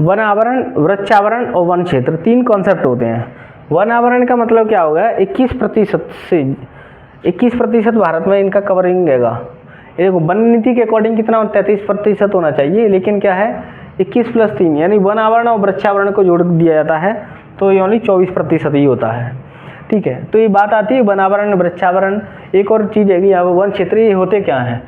One आवरण, वृक्षावरण और one क्षेत्र, तीन कॉन्सेप्ट होते हैं। वन आवरण का मतलब क्या होगा, 21% से 21% भारत में इनका कवरिंग रहेगा। ये देखो वन नीति के अकॉर्डिंग कितना 33% होना चाहिए, लेकिन क्या है 21 + 3 यानी वन आवरण और वृक्षावरण को जोड़ दिया जाता है तो ये ओनली 24% ही होता है। ठीक है, तो ये बात आती है वन आवरण वृक्षावरण। एक और चीज़ है कि यहाँ वन क्षेत्र ये होते क्या हैं।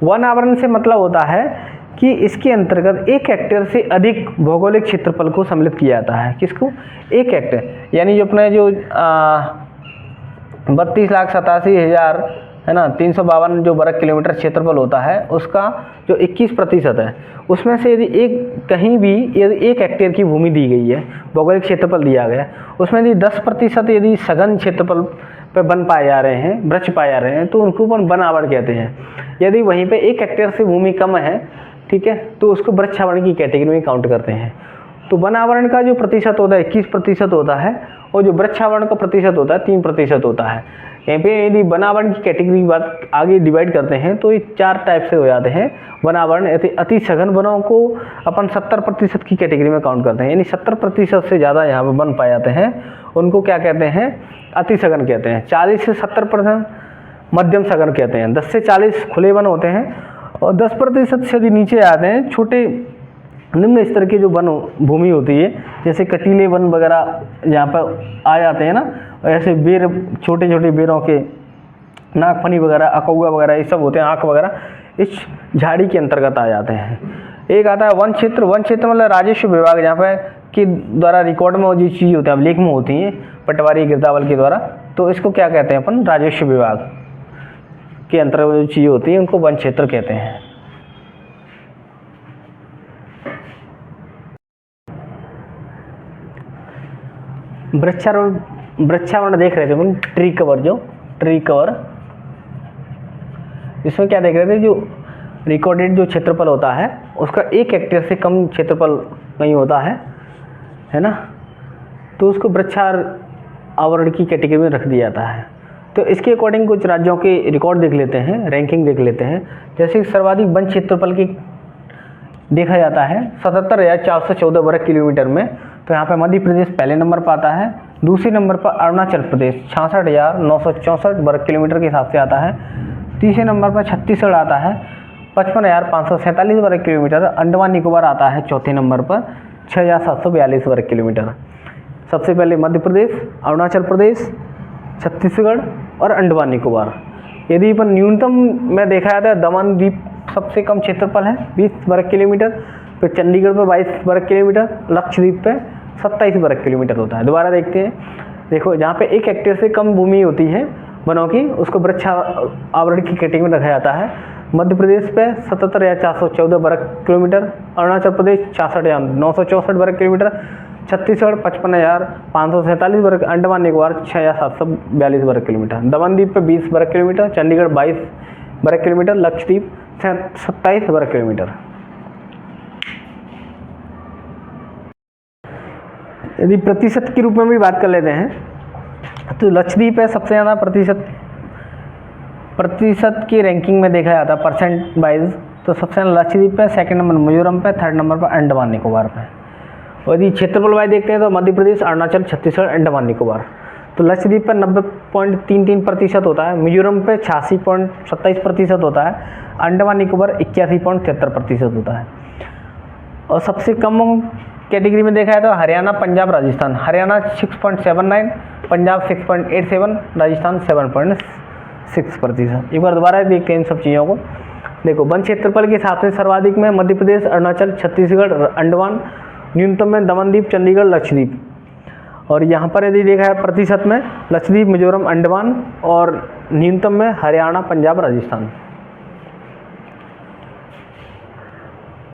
वन आवरण से मतलब होता है कि इसके अंतर्गत एक हेक्टेयर से अधिक भौगोलिक क्षेत्रफल को सम्मिलित किया जाता है। किसको, एक हेक्टेयर, यानी जो अपने जो 32,87,000 है ना 352 जो वर्ग किलोमीटर क्षेत्रफल होता है, उसका जो 21% है, उसमें से यदि यदि एक हेक्टेयर की भूमि दी गई है, भौगोलिक क्षेत्रफल दिया गया है, उसमें यदि 10% यदि सघन क्षेत्रफल पे वन पाए जा रहे हैं, वृक्ष पाए जा रहे हैं, तो उनको वन आवरण कहते हैं। यदि वहीं पे एक हेक्टेयर से भूमि कम है, ठीक है, तो उसको वृक्षावरण की कैटेगरी में काउंट करते हैं। तो वन आवरण का जो प्रतिशत होता है 21% होता है, और जो वृक्षावरण का प्रतिशत होता है 3% होता है। यहाँ पे यदि वन आवरण की कैटेगरी की बात आगे डिवाइड करते हैं तो ये 4 टाइप से हो जाते हैं वन आवरण। अति सघन वनों को अपन 70% की कैटेगरी में काउंट करते हैं, यानी 70% से ज़्यादा यहाँ पे वन पाए जाते हैं, उनको क्या कहते हैं, अति सघन कहते हैं। 40 से 70% मध्यम सघन कहते हैं। 10 से 40 खुले वन होते हैं, और 10% से यदि नीचे आते हैं छोटे निम्न स्तर की जो वन भूमि होती है, जैसे कटीले वन वगैरह यहाँ पर आ जाते हैं ना, ऐसे बेर, छोटे छोटे बेरों के नागफनी वगैरह, अकौआ वगैरह ये सब होते हैं, आँख वगैरह इस झाड़ी के अंतर्गत आ जाते हैं। एक आता है वन क्षेत्र। वन क्षेत्र मतलब राजस्व विभाग जहाँ पर के द्वारा रिकॉर्ड में जो चीज़ होती है, अभिलेख में होती हैं पटवारी गिरदावल के द्वारा, तो इसको क्या कहते हैं अपन, राजस्व विभाग के अंतर्गत जो चीज़ें होती हैं उनको वन क्षेत्र कहते हैं। वृक्षावरण देख रहे थे अपन, ट्री कवर, इसमें क्या देख रहे थे, जो रिकॉर्डेड जो क्षेत्रफल होता है उसका 1 हेक्टेयर से कम क्षेत्रफल नहीं होता है ना, तो उसको वृक्षावरण की कैटेगरी में रख दिया जाता है। तो इसके अकॉर्डिंग कुछ राज्यों के रिकॉर्ड देख लेते हैं, रैंकिंग देख लेते हैं। जैसे सर्वाधिक वन क्षेत्रफल की देखा जाता है 77,414 वर्ग किलोमीटर में, तो यहाँ पे मध्य प्रदेश पहले नंबर पर आता है। दूसरे नंबर पर अरुणाचल प्रदेश 66,964 वर्ग किलोमीटर के हिसाब से आता है। तीसरे नंबर पर छत्तीसगढ़ आता है 55,547 वर्ग किलोमीटर। अंडमान निकोबार आता है चौथे नंबर पर 6,742 वर्ग किलोमीटर। सबसे पहले मध्य प्रदेश, अरुणाचल प्रदेश, छत्तीसगढ़ और अंडमान निकोबार। यदि अपन न्यूनतम में देखा जाता है, दमन द्वीप सबसे कम क्षेत्रफल है 20 वर्ग किलोमीटर, फिर चंडीगढ़ पर 22 वर्ग किलोमीटर, लक्षद्वीप पे 27 वर्ग किलोमीटर होता है। दोबारा देखते हैं, देखो जहाँ पे 1 हेक्टेयर से कम भूमि होती है वनों की, उसको वृक्षावरण की कैटेगरी में रखा जाता है। मध्य प्रदेश पे 77,414 वर्ग किलोमीटर, अरुणाचल प्रदेश 66,964 वर्ग किलोमीटर, छत्तीसगढ़ 55,547 वर्ग, अंडमान निकोबार 6,742 वर्ग किलोमीटर, दमन द्वीप पे 20 वर्ग किलोमीटर, चंडीगढ़ 22 वर्ग किलोमीटर, लक्षद्वीप 27 वर्ग किलोमीटर। यदि प्रतिशत के रूप में भी बात कर लेते हैं तो लक्षद्वीप है सबसे ज़्यादा प्रतिशत की रैंकिंग में देखा जाता है परसेंट वाइज, तो सबसे ज़्यादा लक्षद्वीप पे, सेकंड नंबर मिजोरम पे, थर्ड नंबर पर अंडमान निकोबार पे। और यदि क्षेत्रफल वाइज देखते हैं तो मध्य प्रदेश, अरुणाचल, छत्तीसगढ़, अंडमान निकोबार। तो लक्षद्वीप पर 90.33% होता है, मिजोरम पे 86.27% होता है, अंडमान निकोबार 81.73% होता है। और सबसे कम कैटेगरी में देखा है तो हरियाणा, पंजाब, राजस्थान। हरियाणा 6.79, पंजाब 6.87, राजस्थान 7.6%। एक बार दोबारा देखते हैं इन सब चीज़ों को। देखो वन क्षेत्रफल के हिसाब से सर्वाधिक में मध्य प्रदेश, अरुणाचल, छत्तीसगढ़, अंडमान, न्यूनतम में दमनद्वीप, चंडीगढ़, लक्षद्वीप। और यहाँ पर यदि देखा है प्रतिशत में लक्षद्वीप, मिजोरम, अंडमान, और न्यूनतम में हरियाणा, पंजाब, राजस्थान।